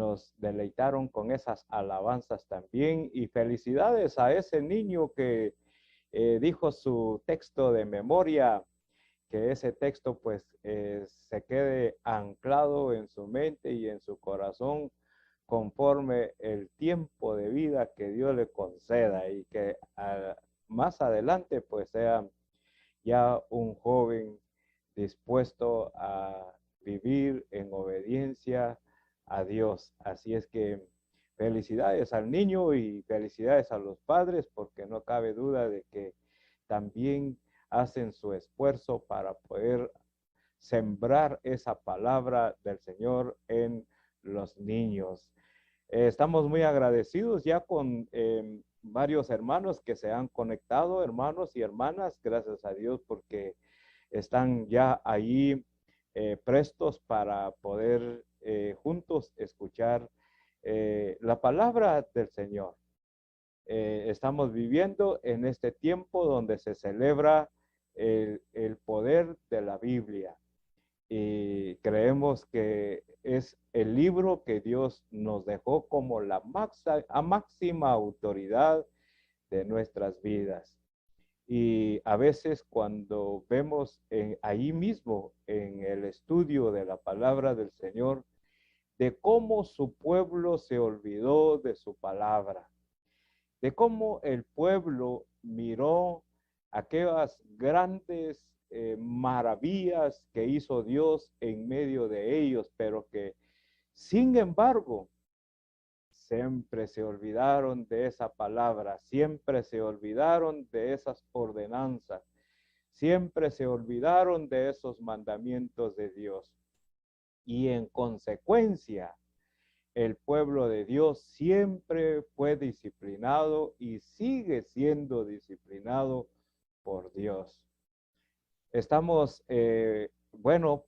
nos deleitaron con esas alabanzas también. Y felicidades a ese niño que dijo su texto de memoria, que ese texto pues se quede anclado en su mente y en su corazón conforme el tiempo de vida que Dios le conceda, y que más adelante pues sea ya un joven dispuesto a vivir en obediencia a Dios. Así es que felicidades al niño y felicidades a los padres, porque no cabe duda de que también hacen su esfuerzo para poder sembrar esa palabra del Señor en los niños. Estamos muy agradecidos ya con varios hermanos que se han conectado, hermanos y hermanas, gracias a Dios, porque están ya ahí prestos para poder juntos escuchar la palabra del Señor. Estamos viviendo en este tiempo donde se celebra el poder de la Biblia, y creemos que es el libro que Dios nos dejó como la máxima autoridad de nuestras vidas. Y a veces cuando vemos ahí mismo en el estudio de la palabra del Señor, de cómo su pueblo se olvidó de su palabra, de cómo el pueblo miró aquellas grandes maravillas que hizo Dios en medio de ellos, pero que sin embargo siempre se olvidaron de esa palabra, siempre se olvidaron de esas ordenanzas, siempre se olvidaron de esos mandamientos de Dios. Y en consecuencia, el pueblo de Dios siempre fue disciplinado y sigue siendo disciplinado por Dios. Estamos,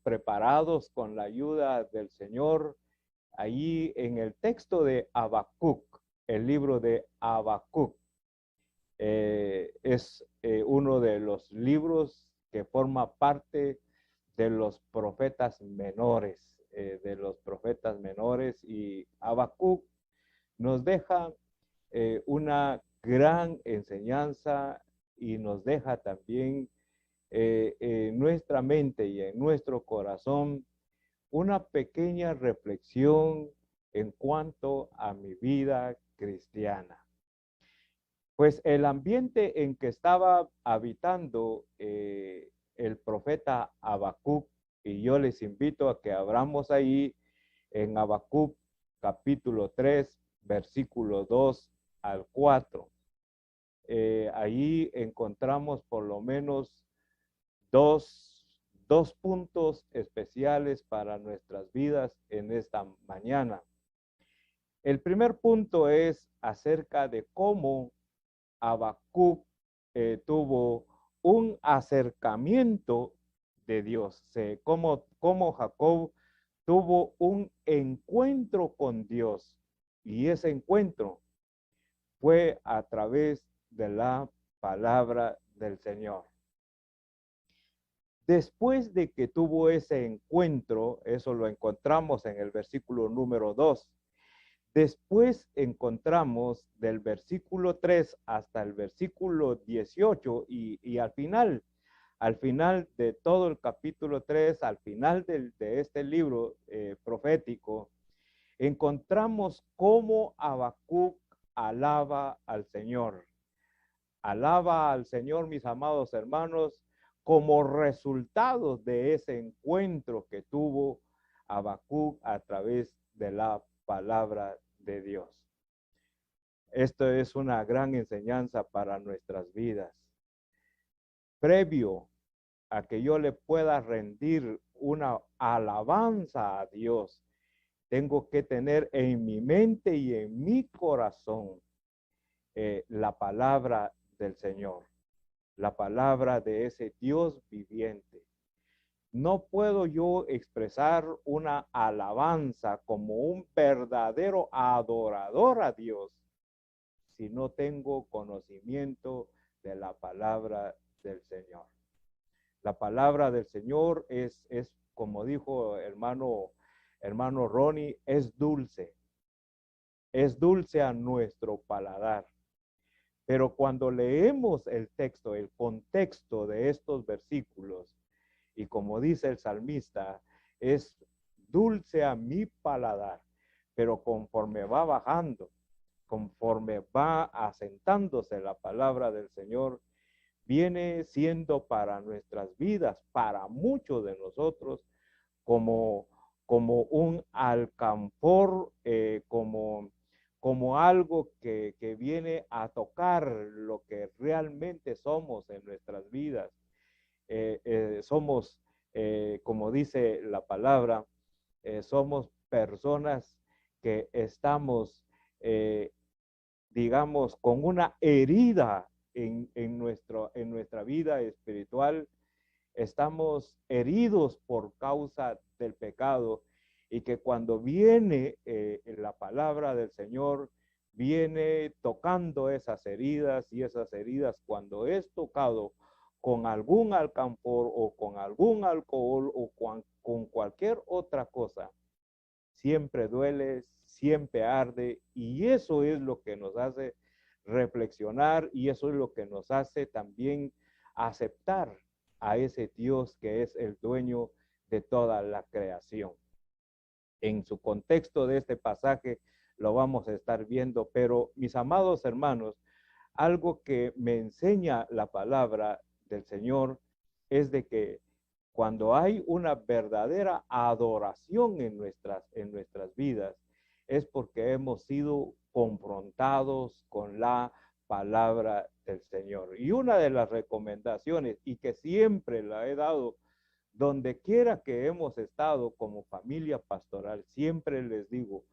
preparados con la ayuda del Señor. Allí en el texto de Habacuc, el libro de Habacuc, es uno de los libros que forma parte de los profetas menores, y Habacuc nos deja una gran enseñanza, y nos deja también en nuestra mente y en nuestro corazón una pequeña reflexión en cuanto a mi vida cristiana. Pues el ambiente en que estaba habitando el profeta Habacuc, y yo les invito a que abramos ahí en Habacuc capítulo 3, versículo 2 al 4. Ahí encontramos por lo menos dos puntos especiales para nuestras vidas en esta mañana. El primer punto es acerca de cómo Habacuc tuvo un acercamiento de Dios, cómo Jacob tuvo un encuentro con Dios, y ese encuentro fue a través de la palabra del Señor. Después de que tuvo ese encuentro, eso lo encontramos en el versículo número 2. Después encontramos del versículo 3 hasta el versículo 18, y al final de todo el capítulo 3, al final de este libro profético, encontramos cómo Habacuc alaba al Señor. Alaba al Señor, mis amados hermanos, como resultado de ese encuentro que tuvo Habacuc a través de la palabra de Dios. Esto es una gran enseñanza para nuestras vidas. Previo a que yo le pueda rendir una alabanza a Dios, tengo que tener en mi mente y en mi corazón la palabra del Señor, la palabra de ese Dios viviente. No puedo yo expresar una alabanza como un verdadero adorador a Dios si no tengo conocimiento de la palabra del Señor. La palabra del Señor es como dijo hermano Ronnie, es dulce. es dulce a nuestro paladar. Pero cuando leemos el texto, el contexto de estos versículos, y como dice el salmista, es dulce a mi paladar, pero conforme va bajando, conforme va asentándose la palabra del Señor, viene siendo para nuestras vidas, para muchos de nosotros, como, como un alcanfor, como algo que viene a tocar lo que realmente somos en nuestras vidas. Somos, como dice la palabra, somos personas que estamos, digamos, con una herida en nuestra vida espiritual. Estamos heridos por causa del pecado y que cuando viene la palabra del Señor, viene tocando esas heridas, y esas heridas cuando es tocado con algún alcanfor o con algún alcohol o con cualquier otra cosa, siempre duele, siempre arde, y eso es lo que nos hace reflexionar, y eso es lo que nos hace también aceptar a ese Dios que es el dueño de toda la creación. En su contexto de este pasaje lo vamos a estar viendo, pero mis amados hermanos, algo que me enseña la palabra del Señor es de que cuando hay una verdadera adoración en nuestras vidas, es porque hemos sido confrontados con la palabra del Señor. Y una de las recomendaciones, y que siempre la he dado donde quiera que hemos estado como familia pastoral, siempre les digo,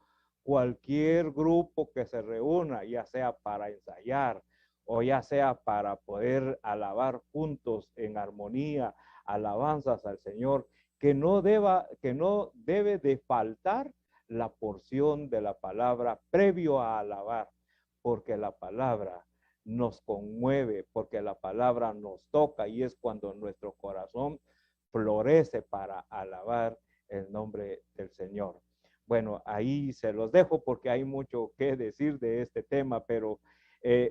cualquier grupo que se reúna, ya sea para ensayar o ya sea para poder alabar juntos en armonía, alabanzas al Señor, que no debe de faltar la porción de la palabra previo a alabar, porque la palabra nos conmueve, porque la palabra nos toca, y es cuando nuestro corazón florece para alabar el nombre del Señor. Bueno, ahí se los dejo porque hay mucho que decir de este tema, pero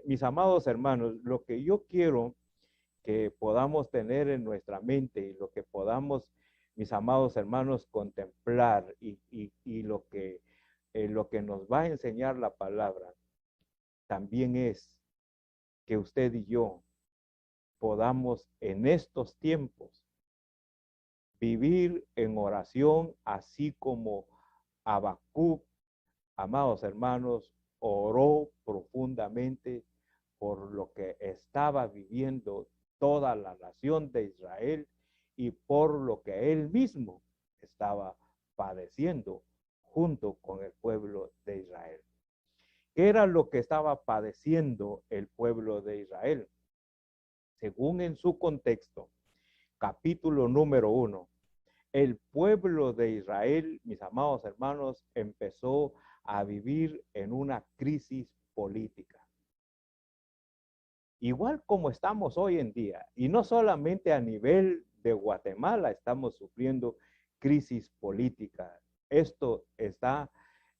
mis amados hermanos, lo que yo quiero que podamos tener en nuestra mente y lo que podamos, mis amados hermanos, contemplar y lo que nos va a enseñar la palabra, también es que usted y yo podamos en estos tiempos vivir en oración, así como Habacuc, amados hermanos, oró profundamente por lo que estaba viviendo toda la nación de Israel y por lo que él mismo estaba padeciendo junto con el pueblo de Israel. ¿Qué era lo que estaba padeciendo el pueblo de Israel? Según en su contexto, capítulo número 1, el pueblo de Israel, mis amados hermanos, empezó a vivir en una crisis política. Igual como estamos hoy en día, y no solamente a nivel de Guatemala estamos sufriendo crisis política. Esto está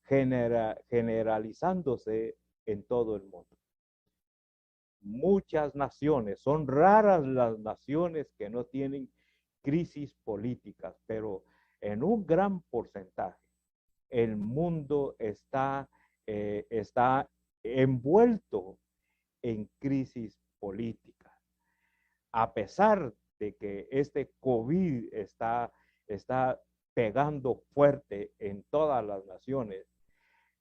generalizándose en todo el mundo. Muchas naciones, son raras las naciones que no tienen crisis políticas, pero en un gran porcentaje el mundo está envuelto en crisis política. A pesar de que este COVID está pegando fuerte en todas las naciones,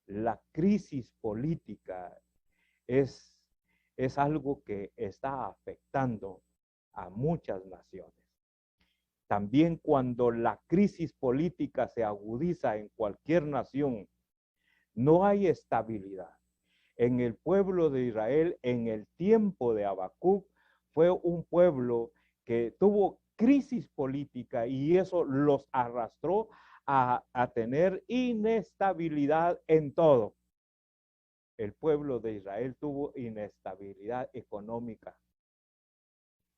la crisis política es algo que está afectando a muchas naciones. También cuando la crisis política se agudiza en cualquier nación, no hay estabilidad. En el pueblo de Israel, en el tiempo de Habacuc, fue un pueblo que tuvo crisis política y eso los arrastró a tener inestabilidad en todo. El pueblo de Israel tuvo inestabilidad económica.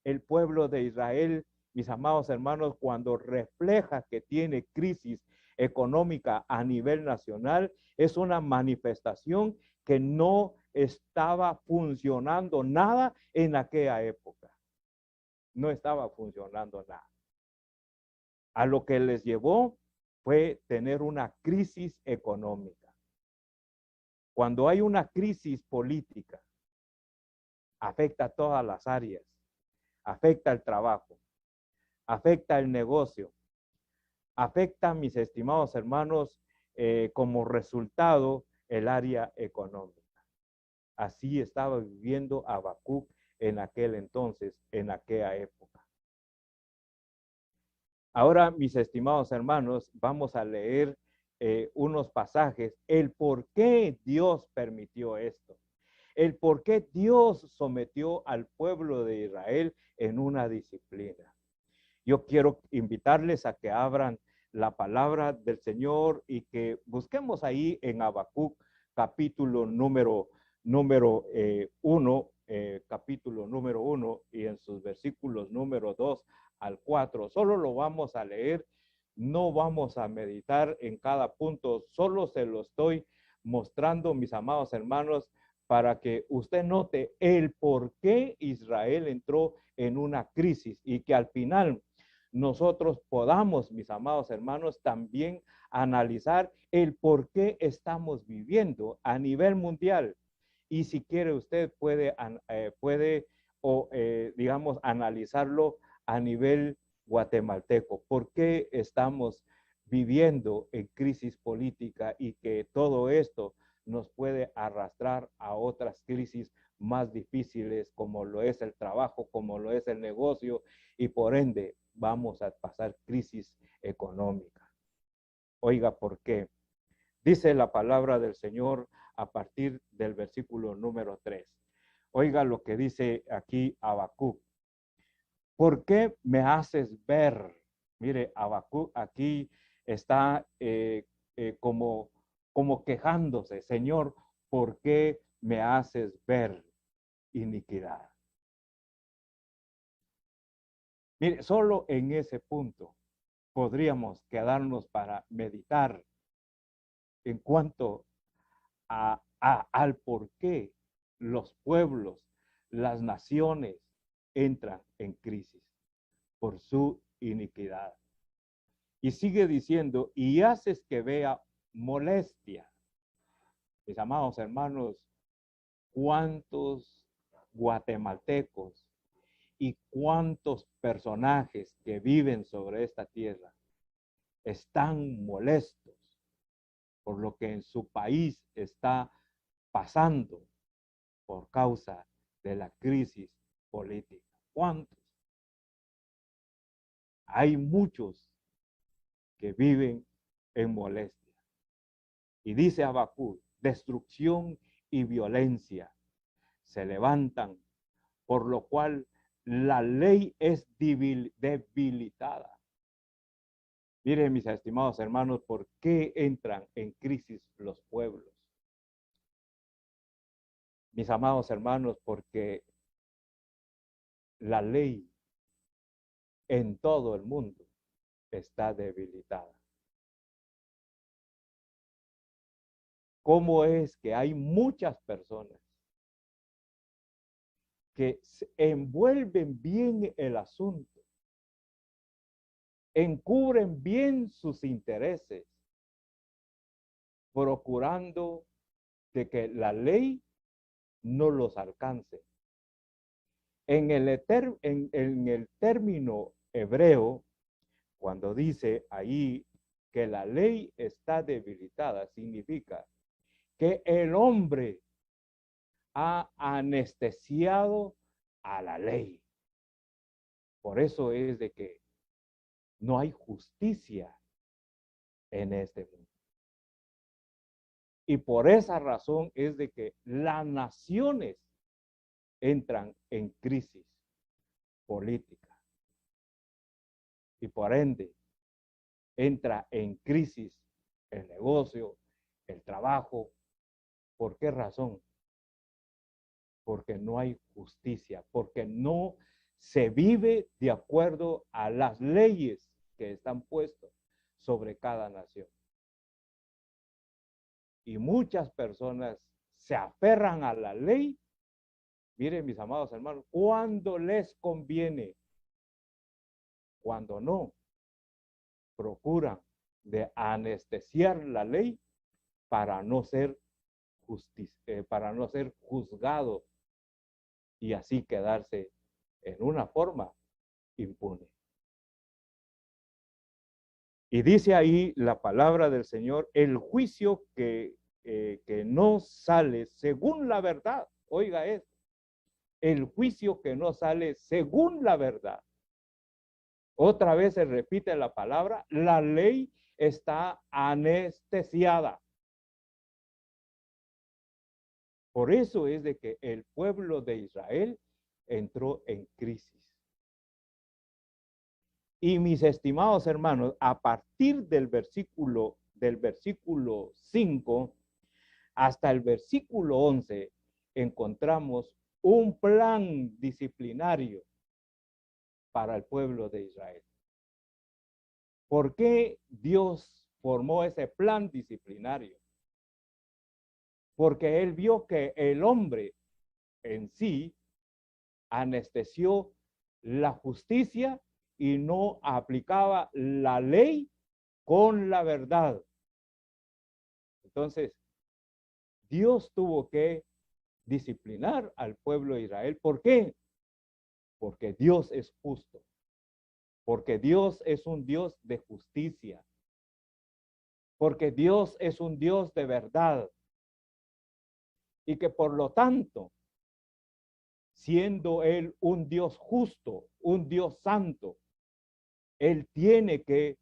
El pueblo de Israel, mis amados hermanos, cuando refleja que tiene crisis, económica a nivel nacional es una manifestación que no estaba funcionando nada en aquella época. No estaba funcionando nada. A lo que les llevó fue tener una crisis económica. Cuando hay una crisis política, afecta a todas las áreas, afecta el trabajo, afecta el negocio, afecta, mis estimados hermanos, como resultado el área económica. Así estaba viviendo Habacuc en aquel entonces, en aquella época. Ahora, mis estimados hermanos, vamos a leer unos pasajes, el por qué Dios permitió esto, el por qué Dios sometió al pueblo de Israel en una disciplina. Yo quiero invitarles a que abran la palabra del Señor y que busquemos ahí en Habacuc capítulo número 1, capítulo número 1 y en sus versículos número 2 al 4. Solo lo vamos a leer, no vamos a meditar en cada punto, solo se lo estoy mostrando, mis amados hermanos, para que usted note el por qué Israel entró en una crisis y que al final nosotros podamos, mis amados hermanos, también analizar el por qué estamos viviendo a nivel mundial. Y si quiere usted puede digamos, analizarlo a nivel guatemalteco. ¿Por qué estamos viviendo en crisis política y que todo esto nos puede arrastrar a otras crisis más difíciles como lo es el trabajo, como lo es el negocio y por ende vamos a pasar crisis económica? Oiga, ¿por qué? Dice la palabra del Señor a partir del versículo número 3. Oiga lo que dice aquí Habacuc. ¿Por qué me haces ver? Mire, Habacuc aquí está como quejándose. Señor, ¿por qué me haces ver iniquidad? Mire, solo en ese punto podríamos quedarnos para meditar en cuanto al por qué los pueblos, las naciones entran en crisis por su iniquidad. Y sigue diciendo, y haces que vea molestia. Mis amados hermanos, ¿cuántos guatemaltecos y cuántos personajes que viven sobre esta tierra están molestos por lo que en su país está pasando por causa de la crisis política? ¿Cuántos? Hay muchos que viven en molestia. Y dice Habacuc, destrucción y violencia se levantan, por lo cual la ley es debilitada. Miren, mis estimados hermanos, ¿por qué entran en crisis los pueblos? Mis amados hermanos, porque la ley en todo el mundo está debilitada. ¿Cómo es que hay muchas personas que envuelven bien el asunto, encubren bien sus intereses, procurando de que la ley no los alcance? En el término hebreo, cuando dice ahí que la ley está debilitada, significa que el hombre ha anestesiado a la ley. Por eso es de que no hay justicia en este mundo. Y por esa razón es de que las naciones entran en crisis política. Y por ende, entra en crisis el negocio, el trabajo. ¿Por qué razón? Porque no hay justicia, porque no se vive de acuerdo a las leyes que están puestas sobre cada nación. Y muchas personas se aferran a la ley, miren mis amados hermanos, cuando les conviene, cuando no, procuran de anestesiar la ley para no ser para no ser juzgado y así quedarse en una forma impune. Y dice ahí la palabra del Señor, el juicio que no sale según la verdad. Oiga esto, el juicio que no sale según la verdad. Otra vez se repite la palabra, la ley está anestesiada. Por eso es de que el pueblo de Israel entró en crisis. Y mis estimados hermanos, a partir del versículo 5 hasta el versículo 11, encontramos un plan disciplinario para el pueblo de Israel. ¿Por qué Dios formó ese plan disciplinario? Porque Él vio que el hombre en sí anestesió la justicia y no aplicaba la ley con la verdad. Entonces, Dios tuvo que disciplinar al pueblo de Israel. ¿Por qué? Porque Dios es justo. Porque Dios es un Dios de justicia. Porque Dios es un Dios de verdad. Y que por lo tanto, siendo Él un Dios justo, un Dios santo, Él tiene que,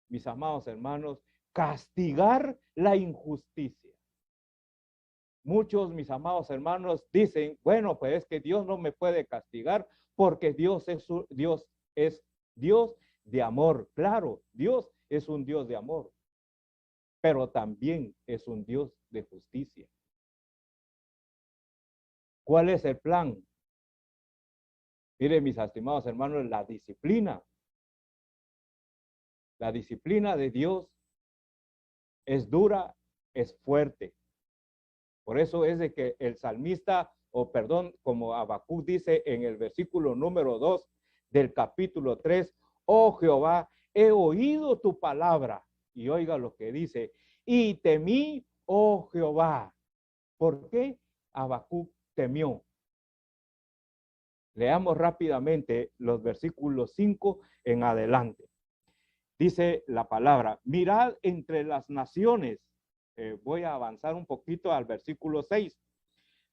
mis amados hermanos, castigar la injusticia. Muchos, mis amados hermanos, dicen, bueno, pues es que Dios no me puede castigar porque Dios es Dios de amor. Claro, Dios es un Dios de amor, pero también es un Dios de justicia. ¿Cuál es el plan? Miren, mis estimados hermanos, la disciplina. La disciplina de Dios es dura, es fuerte. Por eso es de que el salmista, como Habacuc dice en el versículo número 2 del capítulo 3, oh Jehová, he oído tu palabra. Y oiga lo que dice, y temí, oh Jehová. ¿Por qué Habacuc temió? Leamos rápidamente los versículos 5 en adelante. Dice la palabra, mirad entre las naciones. Voy a avanzar un poquito al versículo 6.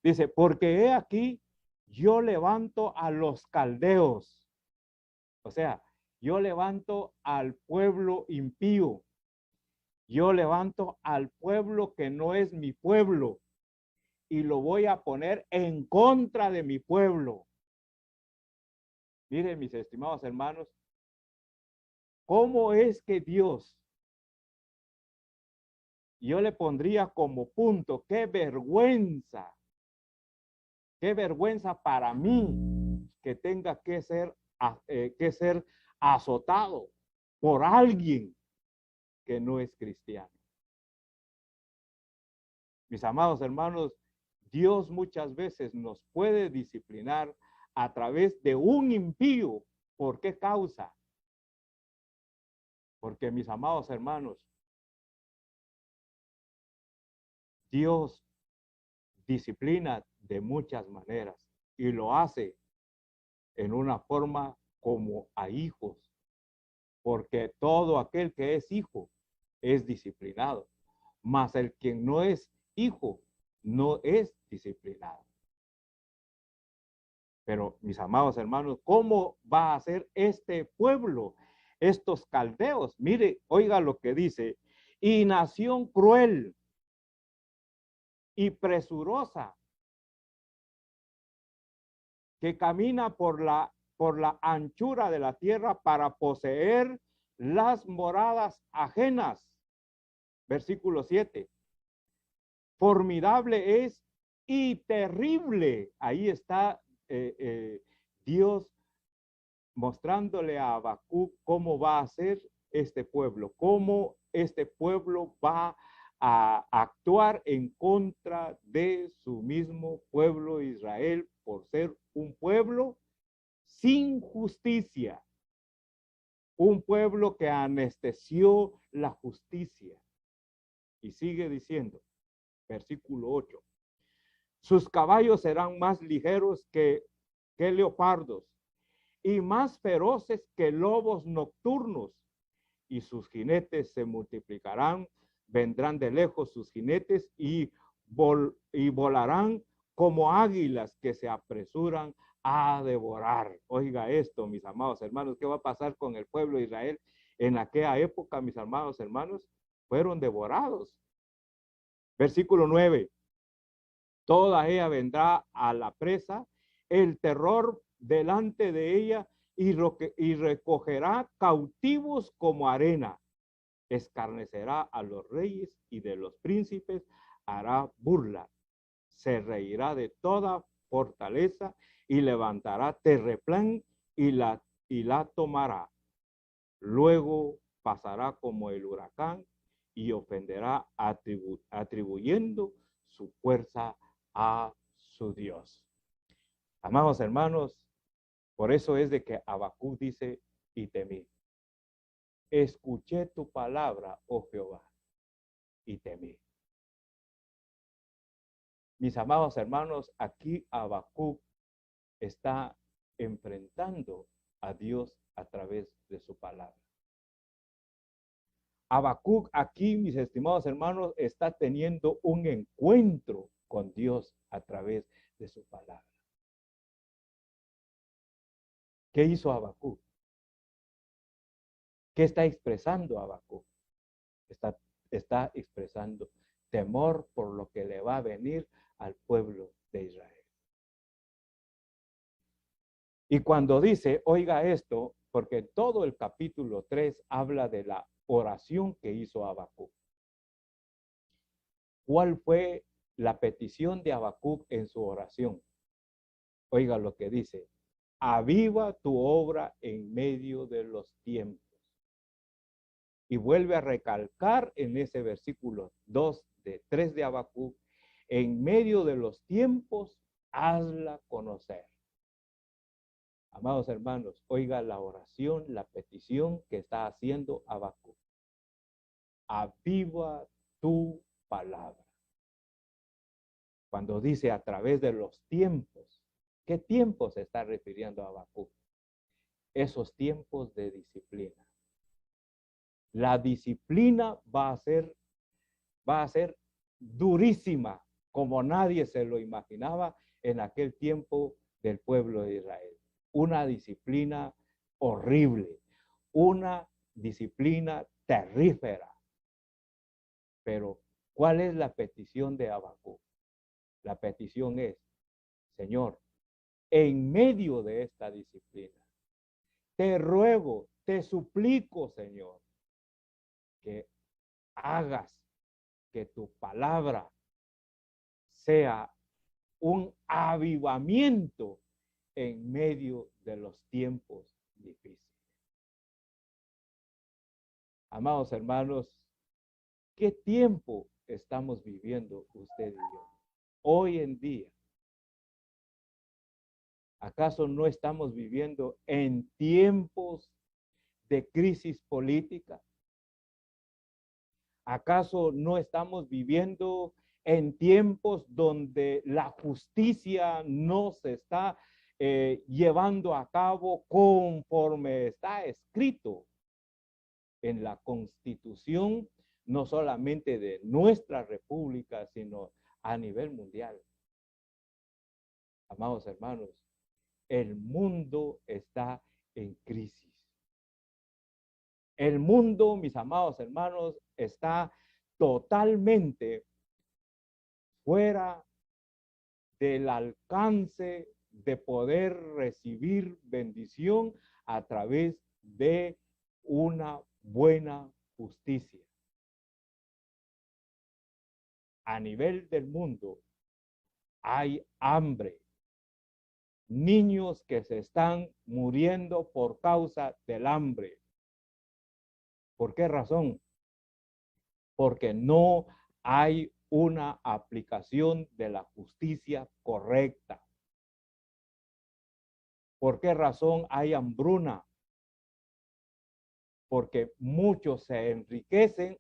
Dice, porque he aquí, yo levanto a los caldeos. O sea, yo levanto al pueblo impío. Yo levanto al pueblo que no es mi pueblo. Y lo voy a poner en contra de mi pueblo. Miren, mis estimados hermanos, ¿cómo es que Dios, yo le pondría como punto, qué vergüenza para mí que tenga que ser azotado por alguien que no es cristiano? Mis amados hermanos, Dios muchas veces nos puede disciplinar a través de un impío. ¿Por qué causa? Porque, mis amados hermanos, Dios disciplina de muchas maneras y lo hace en una forma como a hijos, porque todo aquel que es hijo es disciplinado, mas el quien no es hijo no es disciplinado. Pero, mis amados hermanos, ¿cómo va a ser este pueblo, estos caldeos? Mire, oiga lo que dice, y nación cruel y presurosa, que camina por la anchura de la tierra para poseer las moradas ajenas. Versículo 7. Formidable es y terrible. Ahí está Dios mostrándole a Habacuc cómo va a ser este pueblo, cómo este pueblo va a actuar en contra de su mismo pueblo Israel por ser un pueblo sin justicia, un pueblo que anestesió la justicia. Y sigue diciendo, versículo 8, sus caballos serán más ligeros que leopardos y más feroces que lobos nocturnos, y sus jinetes se multiplicarán, vendrán de lejos sus jinetes y volarán como águilas que se apresuran a devorar. Oiga esto, mis amados hermanos, ¿qué va a pasar con el pueblo de Israel? En aquella época, mis amados hermanos, fueron devorados. Versículo 9, toda ella vendrá a la presa, el terror delante de ella, y recogerá cautivos como arena. Escarnecerá a los reyes y de los príncipes hará burla. Se reirá de toda fortaleza y levantará terreplén y la tomará. Luego pasará como el huracán y ofenderá atribuyendo su fuerza a su Dios. Amados hermanos, por eso es de que Habacuc dice, y temí. Escuché tu palabra, oh Jehová, y temí. Mis amados hermanos, aquí Habacuc está enfrentando a Dios a través de su palabra. Habacuc aquí, mis estimados hermanos, está teniendo un encuentro con Dios a través de su palabra. ¿Qué hizo Habacuc? ¿Qué está expresando Habacuc? Está expresando temor por lo que le va a venir al pueblo de Israel. Y cuando dice, oiga esto, porque todo el capítulo 3 habla de la oración que hizo Habacuc. ¿Cuál fue la petición de Habacuc en su oración? Oiga lo que dice, aviva tu obra en medio de los tiempos. Y vuelve a recalcar en ese versículo 2 de 3 de Habacuc, en medio de los tiempos, hazla conocer. Amados hermanos, oiga la oración, la petición que está haciendo Habacuc. Aviva tu palabra. Cuando dice a través de los tiempos, ¿qué tiempos se está refiriendo a Habacuc? Esos tiempos de disciplina. La disciplina va a ser durísima, como nadie se lo imaginaba en aquel tiempo del pueblo de Israel. Una disciplina horrible, una disciplina terrífera. Pero, ¿cuál es la petición de Habacuc? La petición es, Señor, en medio de esta disciplina, te ruego, te suplico, Señor, que hagas que tu palabra sea un avivamiento en medio de los tiempos difíciles. Amados hermanos, ¿qué tiempo estamos viviendo usted y yo? Hoy en día, ¿acaso no estamos viviendo en tiempos de crisis política? ¿Acaso no estamos viviendo en tiempos donde la justicia no se está llevando a cabo conforme está escrito en la Constitución, no solamente de nuestra república, sino a nivel mundial? Amados hermanos, el mundo está en crisis. El mundo, mis amados hermanos, está totalmente fuera del alcance de poder recibir bendición a través de una buena justicia. A nivel del mundo hay hambre, niños que se están muriendo por causa del hambre. ¿Por qué razón? Porque no hay una aplicación de la justicia correcta. ¿Por qué razón hay hambruna? Porque muchos se enriquecen,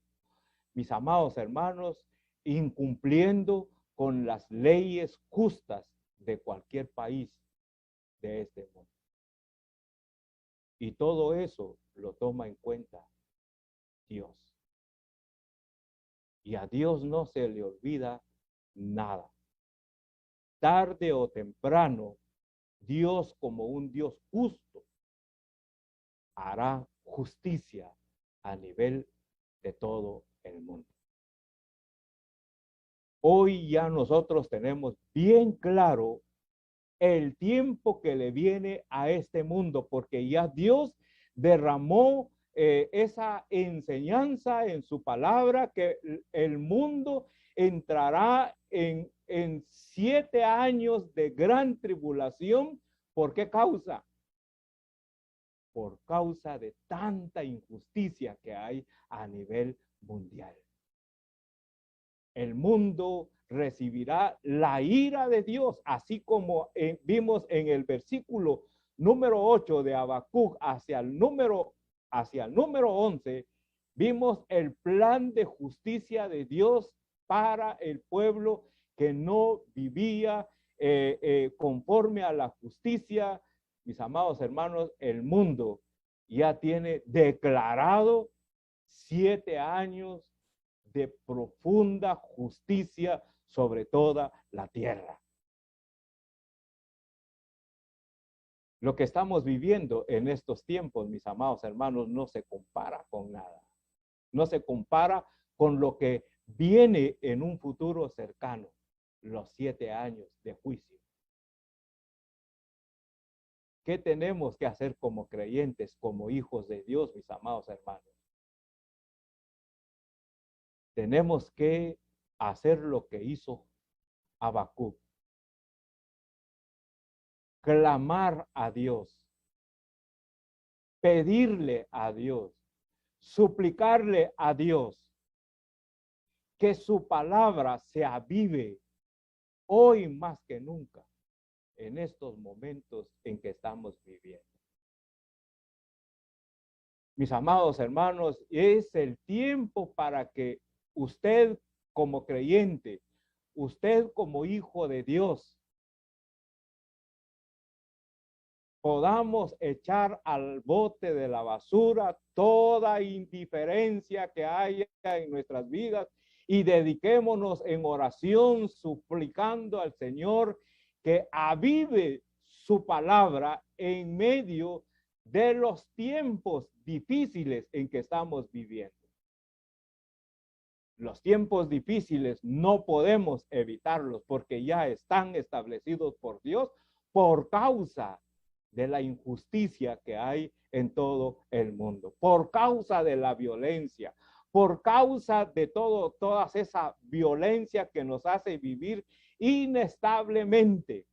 mis amados hermanos, incumpliendo con las leyes justas de cualquier país de este mundo. Y todo eso lo toma en cuenta Dios. Y a Dios no se le olvida nada. Tarde o temprano, Dios, como un Dios justo, hará justicia a nivel de todo el mundo. Hoy ya nosotros tenemos bien claro el tiempo que le viene a este mundo, porque ya Dios derramó esa enseñanza en su palabra, que el mundo entrará en 7 años de gran tribulación. ¿Por qué causa? Por causa de tanta injusticia que hay a nivel mundial. El mundo recibirá la ira de Dios, así como vimos en el versículo número 8 de Habacuc hacia el número 11, vimos el plan de justicia de Dios para el pueblo que no vivía conforme a la justicia. Mis amados hermanos, el mundo ya tiene declarado 7 años de profunda justicia sobre toda la tierra. Lo que estamos viviendo en estos tiempos, mis amados hermanos, no se compara con nada. No se compara con lo que viene en un futuro cercano, los 7 años de juicio. ¿Qué tenemos que hacer como creyentes, como hijos de Dios, mis amados hermanos? Tenemos que hacer lo que hizo Habacuc. Clamar a Dios, pedirle a Dios, suplicarle a Dios que su palabra se avive hoy más que nunca en estos momentos en que estamos viviendo. Mis amados hermanos, es el tiempo para que usted como creyente, usted como hijo de Dios, podamos echar al bote de la basura toda indiferencia que haya en nuestras vidas y dediquémonos en oración suplicando al Señor que avive su palabra en medio de los tiempos difíciles en que estamos viviendo. Los tiempos difíciles no podemos evitarlos porque ya están establecidos por Dios por causa de la injusticia que hay en todo el mundo, por causa de la violencia, por causa de toda esa violencia que nos hace vivir inestablemente.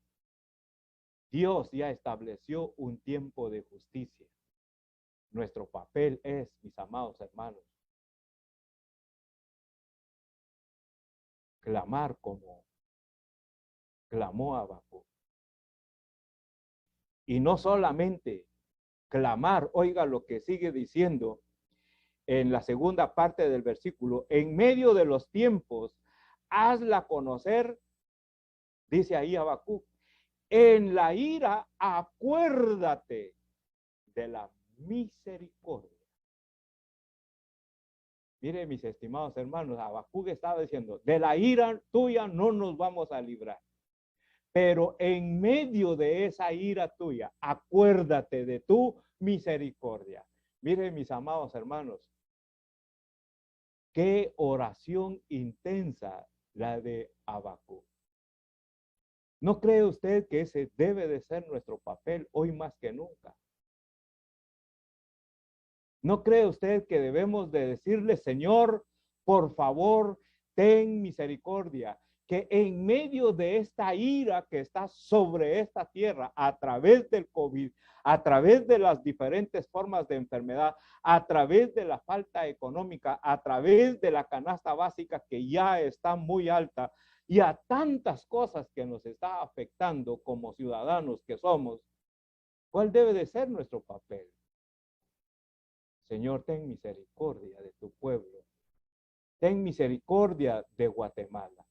Dios ya estableció un tiempo de justicia. Nuestro papel es, mis amados hermanos, clamar como clamó Habacuc. Y no solamente clamar, oiga lo que sigue diciendo en la segunda parte del versículo, en medio de los tiempos, hazla conocer, dice ahí Habacuc, en la ira acuérdate de la misericordia. Mire, mis estimados hermanos, Habacuc estaba diciendo, de la ira tuya no nos vamos a librar. Pero en medio de esa ira tuya, acuérdate de tu misericordia. Miren, mis amados hermanos, qué oración intensa la de Habacuc. ¿No cree usted que ese debe de ser nuestro papel hoy más que nunca? ¿No cree usted que debemos de decirle, Señor, por favor, ten misericordia, que en medio de esta ira que está sobre esta tierra a través del COVID, a través de las diferentes formas de enfermedad, a través de la falta económica, a través de la canasta básica que ya está muy alta y a tantas cosas que nos está afectando como ciudadanos que somos, ¿cuál debe de ser nuestro papel? Señor, ten misericordia de tu pueblo. Ten misericordia de Guatemala.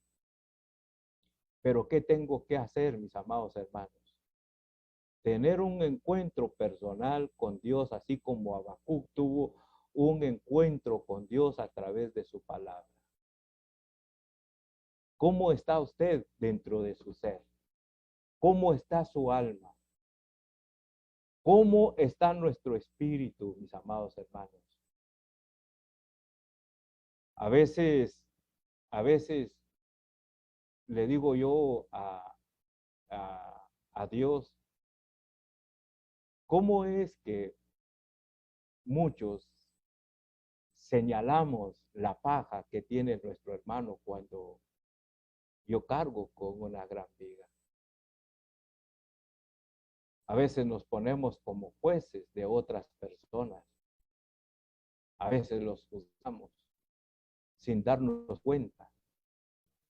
Pero ¿qué tengo que hacer, mis amados hermanos? Tener un encuentro personal con Dios, así como Habacuc tuvo un encuentro con Dios a través de su palabra. ¿Cómo está usted dentro de su ser? ¿Cómo está su alma? ¿Cómo está nuestro espíritu, mis amados hermanos? A veces le digo yo a Dios, ¿cómo es que muchos señalamos la paja que tiene nuestro hermano cuando yo cargo con una gran viga? A veces nos ponemos como jueces de otras personas. A veces los juzgamos sin darnos cuenta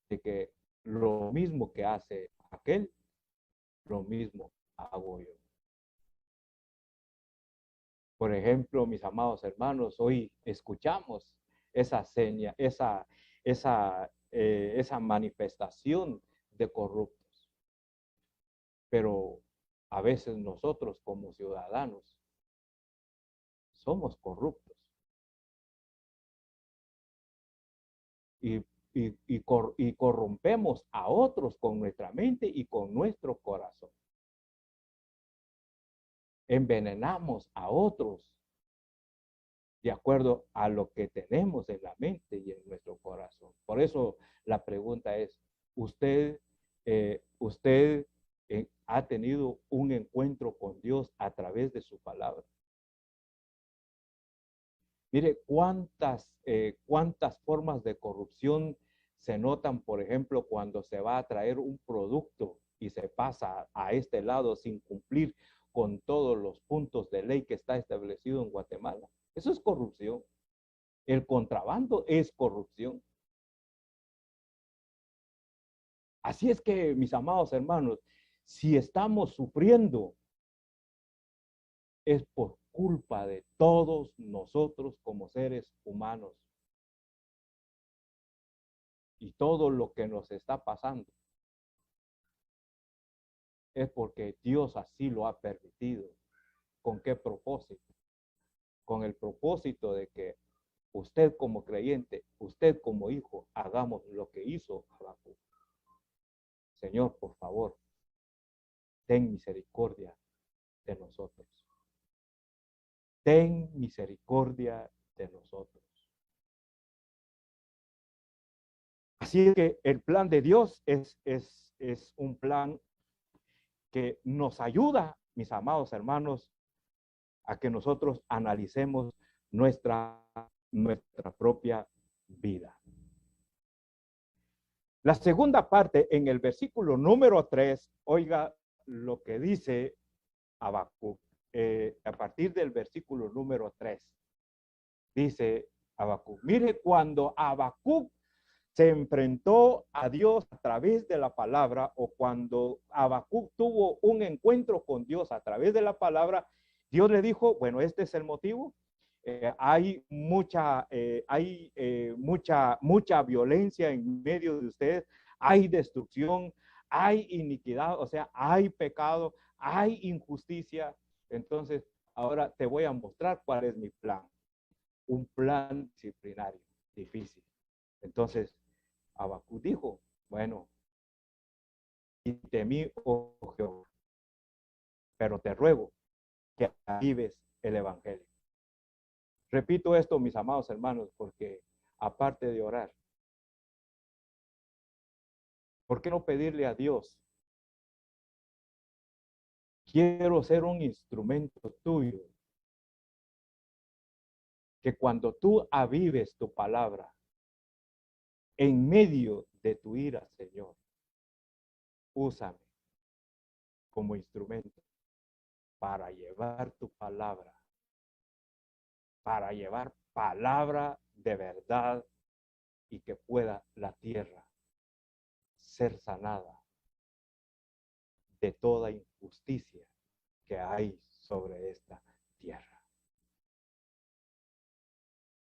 de que lo mismo que hace aquel, lo mismo hago yo. Por ejemplo, mis amados hermanos, hoy escuchamos esa seña, esa manifestación de corruptos. Pero a veces nosotros como ciudadanos somos corruptos y corrompemos a otros con nuestra mente y con nuestro corazón. Envenenamos a otros de acuerdo a lo que tenemos en la mente y en nuestro corazón. Por eso la pregunta es, ¿usted ha tenido un encuentro con Dios a través de su palabra? Mire, cuántas formas de corrupción se notan, por ejemplo, cuando se va a traer un producto y se pasa a este lado sin cumplir con todos los puntos de ley que está establecido en Guatemala. Eso es corrupción. El contrabando es corrupción. Así es que, mis amados hermanos, si estamos sufriendo, es por culpa de todos nosotros como seres humanos. Y todo lo que nos está pasando es porque Dios así lo ha permitido. ¿Con qué propósito? Con el propósito de que usted como creyente, usted como hijo, hagamos lo que hizo Habacuc. Señor, por favor, ten misericordia de nosotros. Ten misericordia de nosotros. Así que el plan de Dios es un plan que nos ayuda, mis amados hermanos, a que nosotros analicemos nuestra propia vida. La segunda parte, en el versículo número 3, oiga lo que dice Habacuc. A partir del versículo número 3, dice Habacuc. Mire, cuando Habacuc se enfrentó a Dios a través de la palabra, o cuando Habacuc tuvo un encuentro con Dios a través de la palabra, Dios le dijo, bueno, este es el motivo. Hay mucha violencia en medio de ustedes, hay destrucción, hay iniquidad, o sea, hay pecado, hay injusticia. Entonces, ahora te voy a mostrar cuál es mi plan. Un plan disciplinario, difícil. Entonces, Habacuc dijo, bueno, y de mí, oh Jehová, pero te ruego que avives el evangelio. Repito esto, mis amados hermanos, porque aparte de orar, ¿por qué no pedirle a Dios? Quiero ser un instrumento tuyo, que cuando tú avives tu palabra, en medio de tu ira, Señor, úsame como instrumento para llevar tu palabra, para llevar palabra de verdad y que pueda la tierra ser sanada de toda injusticia que hay sobre esta tierra.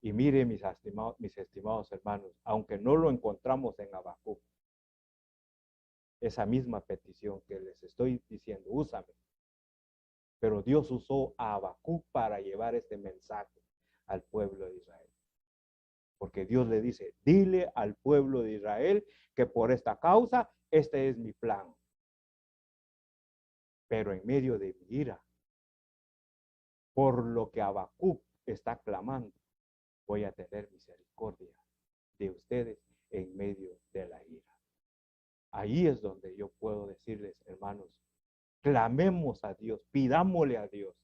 Y mire, mis estimados hermanos, aunque no lo encontramos en Habacuc, esa misma petición que les estoy diciendo, úsame. Pero Dios usó a Habacuc para llevar este mensaje al pueblo de Israel. Porque Dios le dice, dile al pueblo de Israel que por esta causa, este es mi plan. Pero en medio de mi ira, por lo que Habacuc está clamando, voy a tener misericordia de ustedes en medio de la ira. Ahí es donde yo puedo decirles, hermanos, clamemos a Dios, pidámosle a Dios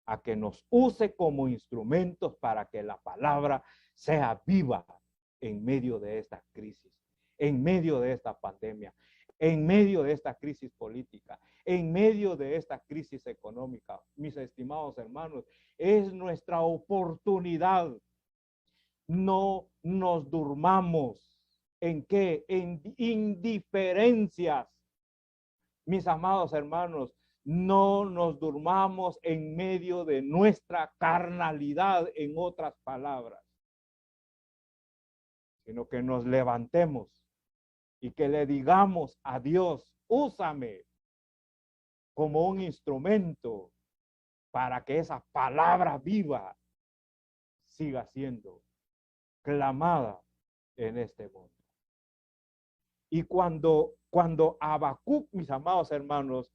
a que nos use como instrumentos para que la palabra sea viva en medio de esta crisis, en medio de esta pandemia, en medio de esta crisis política, en medio de esta crisis económica. Mis estimados hermanos, es nuestra oportunidad. No nos durmamos. ¿En qué? En indiferencias. Mis amados hermanos, no nos durmamos en medio de nuestra carnalidad, en otras palabras, sino que nos levantemos y que le digamos a Dios, úsame como un instrumento para que esa palabra viva siga siendo clamada en este mundo. Y cuando Habacuc, mis amados hermanos,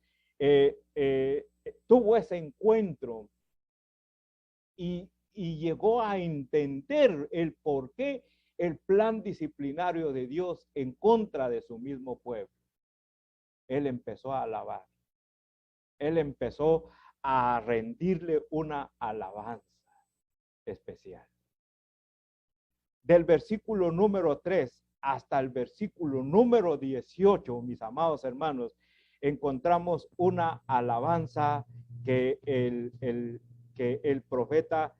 tuvo ese encuentro y llegó a entender el por qué el plan disciplinario de Dios en contra de su mismo pueblo, él empezó a alabar. Él empezó a rendirle una alabanza especial. Del versículo número 3 hasta el versículo número 18, mis amados hermanos, encontramos una alabanza que el profeta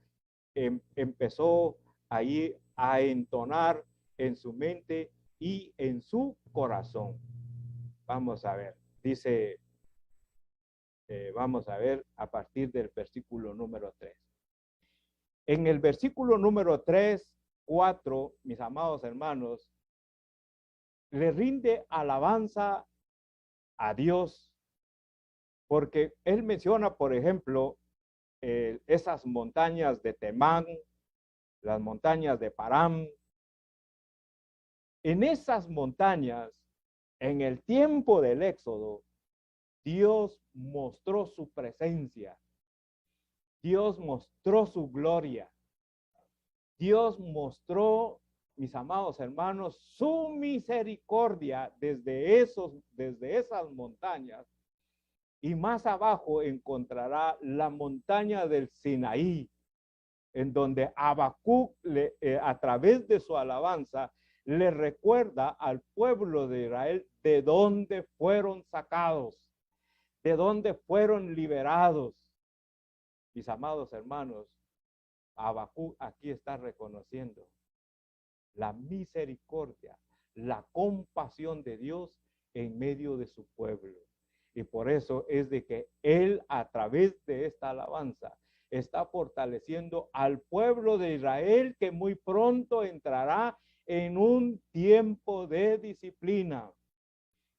empezó ahí a entonar en su mente y en su corazón. Vamos a ver, dice, vamos a ver a partir del versículo número 3. En el versículo número 3, 4, mis amados hermanos, le rinde alabanza a Dios, porque él menciona, por ejemplo, esas montañas de Temán, las montañas de Param. En esas montañas, en el tiempo del Éxodo, Dios mostró su presencia. Dios mostró su gloria. Dios mostró, mis amados hermanos, su misericordia desde esas montañas. Y más abajo encontrará la montaña del Sinaí, en donde Habacuc, a través de su alabanza, le recuerda al pueblo de Israel de dónde fueron sacados, de dónde fueron liberados. Mis amados hermanos, Habacuc aquí está reconociendo la misericordia, la compasión de Dios en medio de su pueblo. Y por eso es de que él, a través de esta alabanza, está fortaleciendo al pueblo de Israel, que muy pronto entrará en un tiempo de disciplina.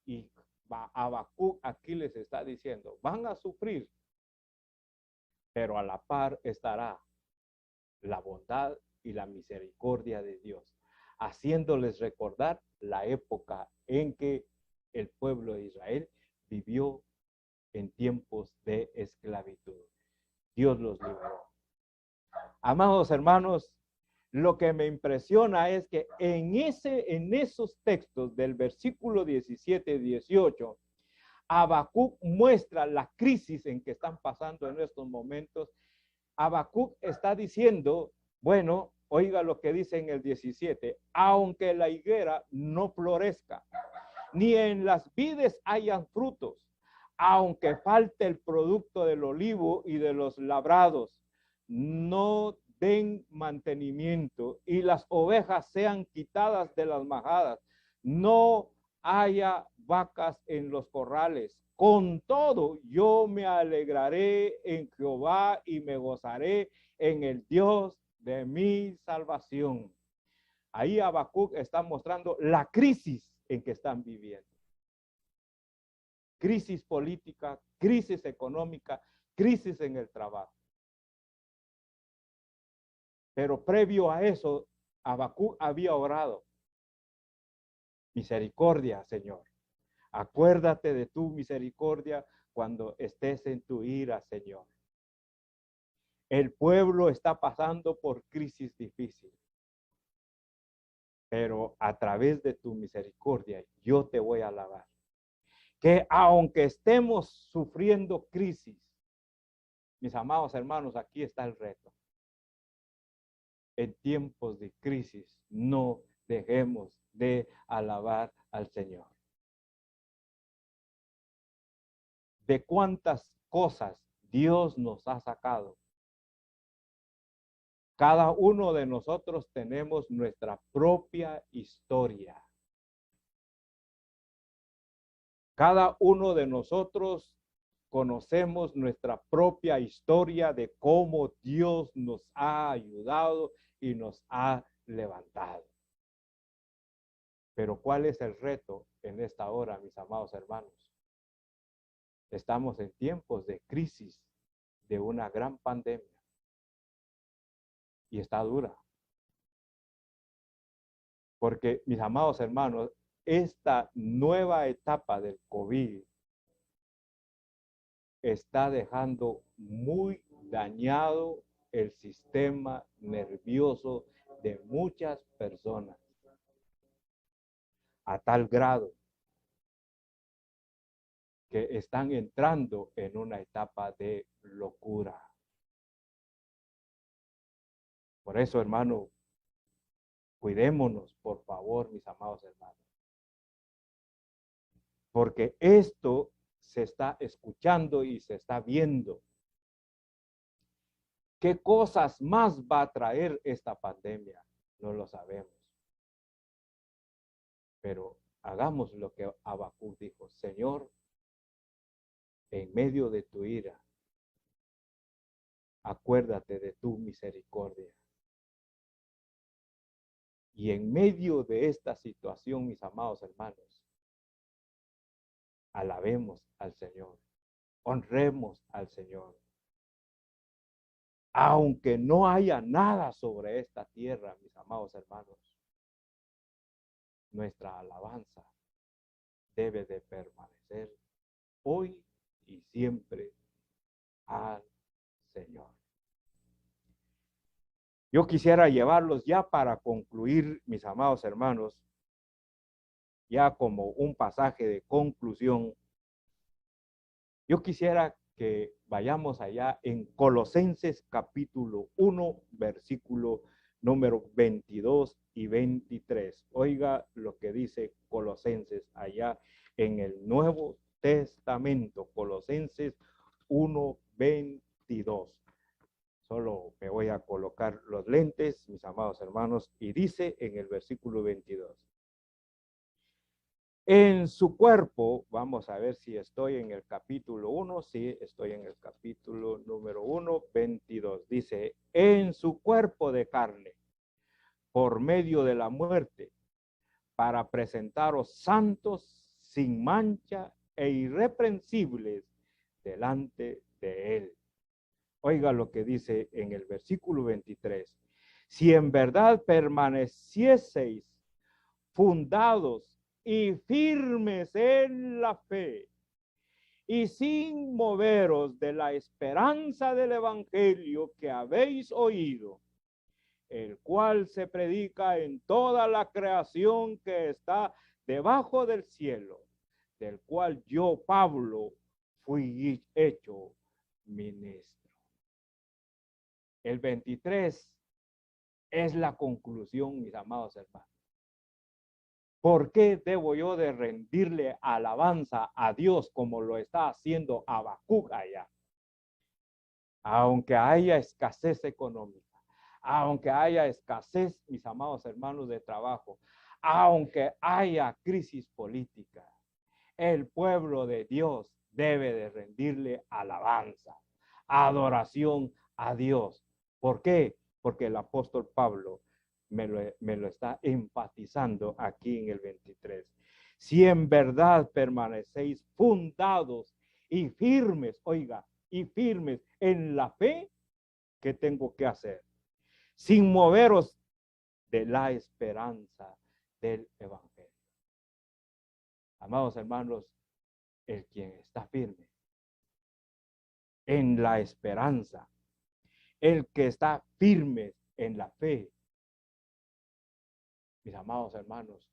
Y Habacuc aquí les está diciendo, van a sufrir, pero a la par estará la bondad y la misericordia de Dios, haciéndoles recordar la época en que el pueblo de Israel vivió en tiempos de esclavitud. Dios los liberó. Amados hermanos, lo que me impresiona es que en esos textos del versículo 17 y 18, Habacuc muestra la crisis en que están pasando en estos momentos. Habacuc está diciendo, bueno, Oiga lo que dice en el 17, aunque la higuera no florezca, ni en las vides hayan frutos, aunque falte el producto del olivo y de los labrados, no den mantenimiento y las ovejas sean quitadas de las majadas, no haya vacas en los corrales. Con todo, yo me alegraré en Jehová y me gozaré en el Dios de mi salvación. Ahí Habacuc está mostrando la crisis en que están viviendo. Crisis política, crisis económica, crisis en el trabajo. Pero previo a eso, Habacuc había orado. Misericordia, Señor. Acuérdate de tu misericordia cuando estés en tu ira, Señor. El pueblo está pasando por crisis difíciles. Pero a través de tu misericordia, yo te voy a alabar. Que aunque estemos sufriendo crisis, mis amados hermanos, aquí está el reto. En tiempos de crisis, no dejemos de alabar al Señor. De cuántas cosas Dios nos ha sacado. Cada uno de nosotros tenemos nuestra propia historia. Cada uno de nosotros conocemos nuestra propia historia de cómo Dios nos ha ayudado y nos ha levantado. Pero ¿cuál es el reto en esta hora, mis amados hermanos? Estamos en tiempos de crisis, de una gran pandemia. Y está dura. Porque, mis amados hermanos, esta nueva etapa del COVID está dejando muy dañado el sistema nervioso de muchas personas. A tal grado que están entrando en una etapa de locura. Por eso, hermano, cuidémonos, por favor, mis amados hermanos. Porque esto se está escuchando y se está viendo. ¿Qué cosas más va a traer esta pandemia? No lo sabemos. Pero hagamos lo que Habacuc dijo. Señor, en medio de tu ira, acuérdate de tu misericordia. Y en medio de esta situación, mis amados hermanos, alabemos al Señor, honremos al Señor. Aunque no haya nada sobre esta tierra, mis amados hermanos, nuestra alabanza debe de permanecer hoy y siempre al Señor. Yo quisiera llevarlos ya para concluir, mis amados hermanos, ya como un pasaje de conclusión. Yo quisiera que vayamos allá en Colosenses capítulo 1, versículo número 22 y 23. Oiga lo que dice Colosenses allá en el Nuevo Testamento, Colosenses 1, 22. Solo me voy a colocar los lentes, mis amados hermanos, y dice en el versículo 22. En su cuerpo, vamos a ver si estoy en el capítulo 1, sí, estoy en el capítulo número 1, 22. Dice, en su cuerpo de carne, por medio de la muerte, para presentaros santos, sin mancha e irreprensibles delante de él. Oiga lo que dice en el versículo 23. Si en verdad permanecieseis fundados y firmes en la fe, y sin moveros de la esperanza del evangelio que habéis oído, el cual se predica en toda la creación que está debajo del cielo, del cual yo, Pablo, fui hecho ministro. El 23 Es la conclusión, mis amados hermanos. ¿Por qué debo yo de rendirle alabanza a Dios como lo está haciendo Habacuc allá? Aunque haya escasez económica, aunque haya escasez, mis amados hermanos, de trabajo, aunque haya crisis política, el pueblo de Dios debe de rendirle alabanza, adoración a Dios. ¿Por qué? Porque el apóstol Pablo me lo está enfatizando aquí en el 23. Si en verdad permanecéis fundados y firmes, oiga, y firmes en la fe, ¿qué tengo que hacer? Sin moveros de la esperanza del evangelio. Amados hermanos, el quien está firme en la esperanza, el que está firme en la fe, mis amados hermanos,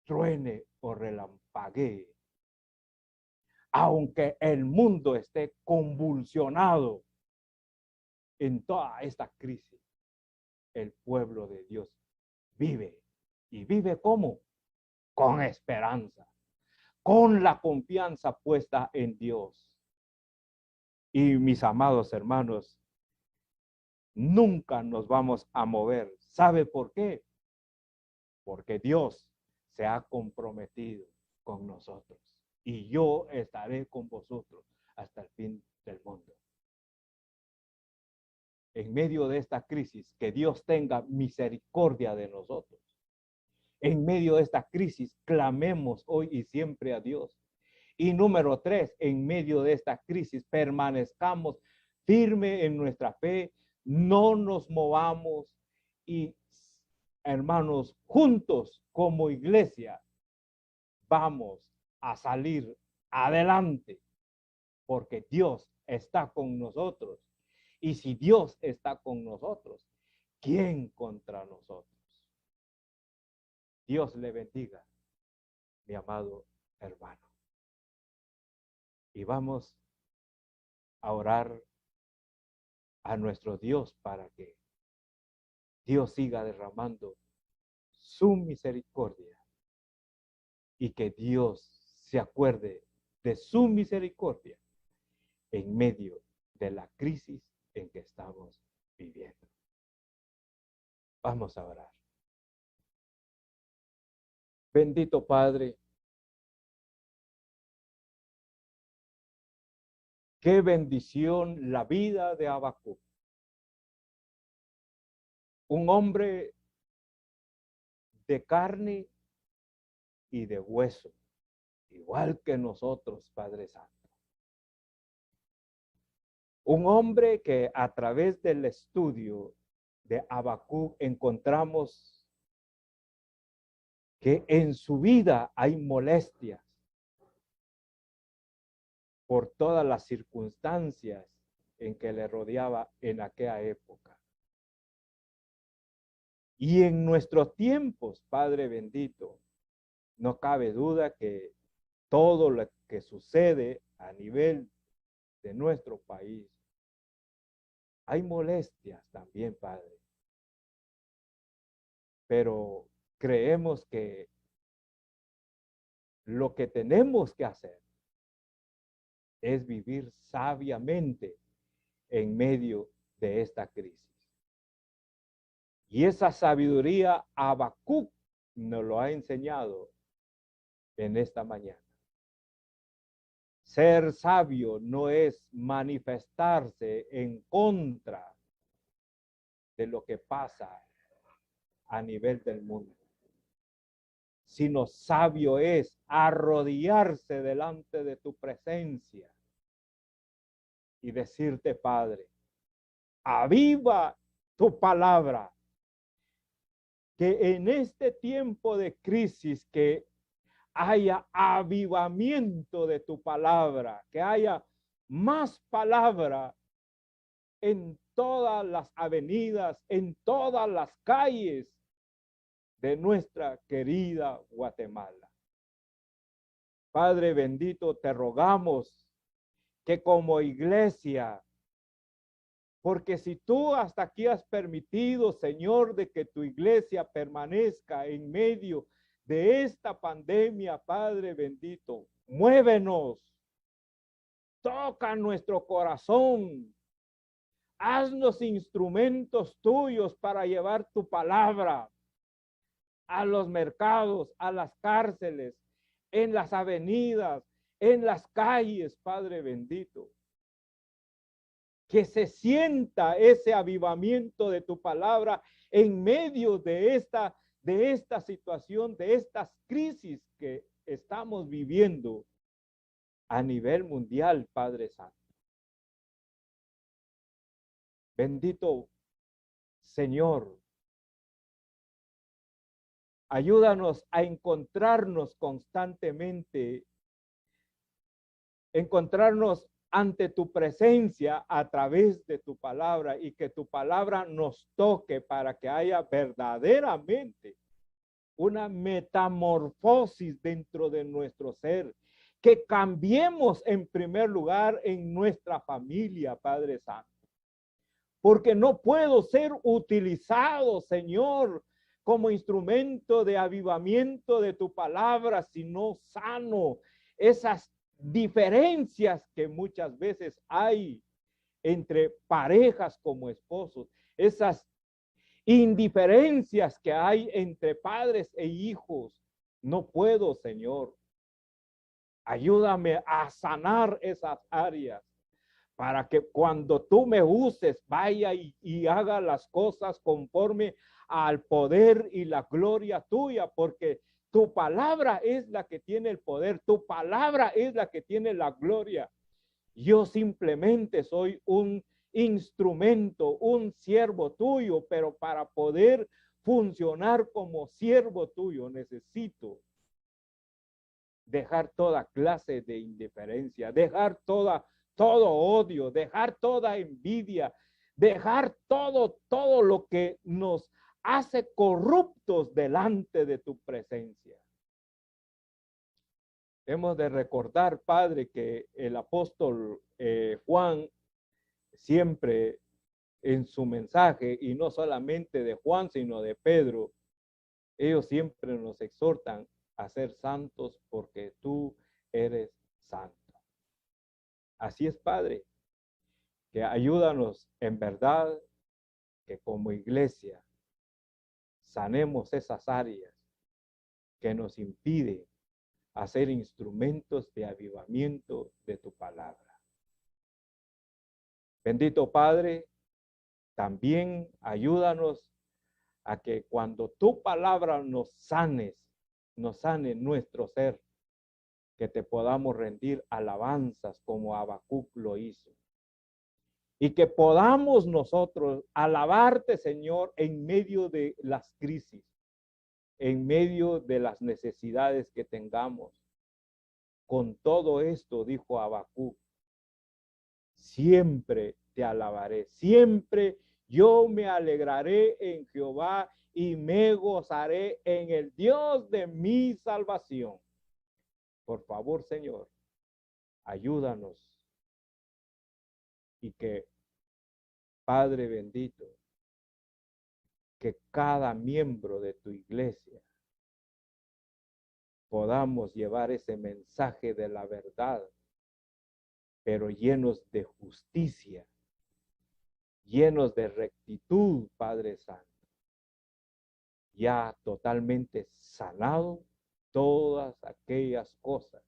truene o relampaguee, aunque el mundo esté convulsionado en toda esta crisis, el pueblo de Dios vive. ¿Y vive cómo? Con esperanza, con la confianza puesta en Dios. Y mis amados hermanos, nunca nos vamos a mover. ¿Sabe por qué? Porque Dios se ha comprometido con nosotros. Y yo estaré con vosotros hasta el fin del mundo. En medio de esta crisis, que Dios tenga misericordia de nosotros. En medio de esta crisis, clamemos hoy y siempre a Dios. Y número 3, en medio de esta crisis, permanezcamos firme en nuestra fe, no nos movamos y, hermanos, juntos como iglesia, vamos a salir adelante, porque Dios está con nosotros. Y si Dios está con nosotros, ¿quién contra nosotros? Dios le bendiga, mi amado hermano. Y vamos a orar a nuestro Dios para que Dios siga derramando su misericordia y que Dios se acuerde de su misericordia en medio de la crisis en que estamos viviendo. Vamos a orar. Bendito Padre, qué bendición la vida de Habacuc. Un hombre de carne y de hueso, igual que nosotros, Padre Santo. Un hombre que a través del estudio de Habacuc encontramos que en su vida hay molestias por todas las circunstancias en que le rodeaba en aquella época. Y en nuestros tiempos, Padre bendito, no cabe duda que todo lo que sucede a nivel de nuestro país, hay molestias también, Padre. Pero creemos que lo que tenemos que hacer es vivir sabiamente en medio de esta crisis. Y esa sabiduría Habacuc nos lo ha enseñado en esta mañana. Ser sabio no es manifestarse en contra de lo que pasa a nivel del mundo, sino sabio es arrodillarse delante de tu presencia y decirte, Padre, aviva tu palabra, que en este tiempo de crisis que haya avivamiento de tu palabra, que haya más palabra en todas las avenidas, en todas las calles de nuestra querida Guatemala. Padre bendito, te rogamos que como iglesia Porque si tú hasta aquí has permitido, Señor, de que tu iglesia permanezca en medio de esta pandemia, Padre bendito, muévenos, toca nuestro corazón, haznos instrumentos tuyos para llevar tu palabra a los mercados, a las cárceles, en las avenidas, en las calles, Padre bendito. Que se sienta ese avivamiento de tu palabra en medio de esta situación, de estas crisis que estamos viviendo a nivel mundial, Padre Santo. Bendito Señor, ayúdanos a encontrarnos constantemente, encontrarnos ante tu presencia a través de tu palabra y que tu palabra nos toque para que haya verdaderamente una metamorfosis dentro de nuestro ser, que cambiemos en primer lugar en nuestra familia, Padre Santo. Porque no puedo ser utilizado, Señor, como instrumento de avivamiento de tu palabra, sino sano esas diferencias que muchas veces hay entre parejas como esposos, esas indiferencias que hay entre padres e hijos. No puedo, Señor. Ayúdame a sanar esas áreas para que cuando tú me uses, vaya y haga las cosas conforme al poder y la gloria tuya, porque tu palabra es la que tiene el poder, tu palabra es la que tiene la gloria. Yo simplemente soy un instrumento, un siervo tuyo, pero para poder funcionar como siervo tuyo necesito dejar toda clase de indiferencia, dejar todo odio, dejar toda envidia, dejar todo lo que nos hace corruptos delante de tu presencia. Hemos de recordar, Padre, que el apóstol Juan siempre en su mensaje, y no solamente de Juan, sino de Pedro, ellos siempre nos exhortan a ser santos porque tú eres santo. Así es, Padre, que ayúdanos en verdad que como iglesia sanemos esas áreas que nos impiden hacer instrumentos de avivamiento de tu palabra. Bendito Padre, también ayúdanos a que cuando tu palabra nos sane nuestro ser, que te podamos rendir alabanzas como Habacuc lo hizo. Y que podamos nosotros alabarte, Señor, en medio de las crisis, en medio de las necesidades que tengamos. Con todo esto, dijo Habacuc, siempre te alabaré, siempre yo me alegraré en Jehová y me gozaré en el Dios de mi salvación. Por favor, Señor, ayúdanos y que, Padre bendito, que cada miembro de tu iglesia podamos llevar ese mensaje de la verdad, pero llenos de justicia, llenos de rectitud, Padre Santo, ya totalmente sanado todas aquellas cosas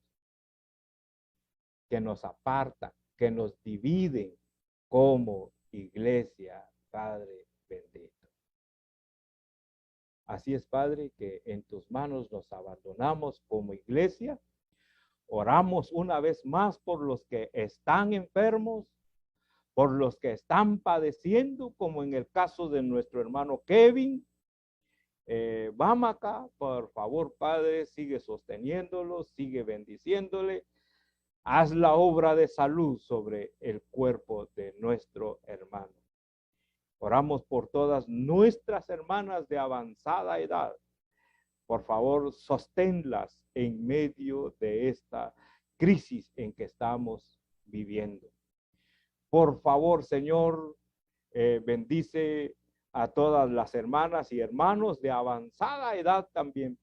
que nos apartan, que nos dividen como iglesia, Padre bendito. Así es, Padre, que en tus manos nos abandonamos como iglesia. Oramos una vez más por los que están enfermos, por los que están padeciendo, como en el caso de nuestro hermano Kevin. Vamos acá, por favor, Padre, sigue sosteniéndolo, sigue bendiciéndole. Haz la obra de salud sobre el cuerpo de nuestro hermano. Oramos por todas nuestras hermanas de avanzada edad. Por favor, sosténlas en medio de esta crisis en que estamos viviendo. Por favor, Señor, bendice a todas las hermanas y hermanos de avanzada edad también.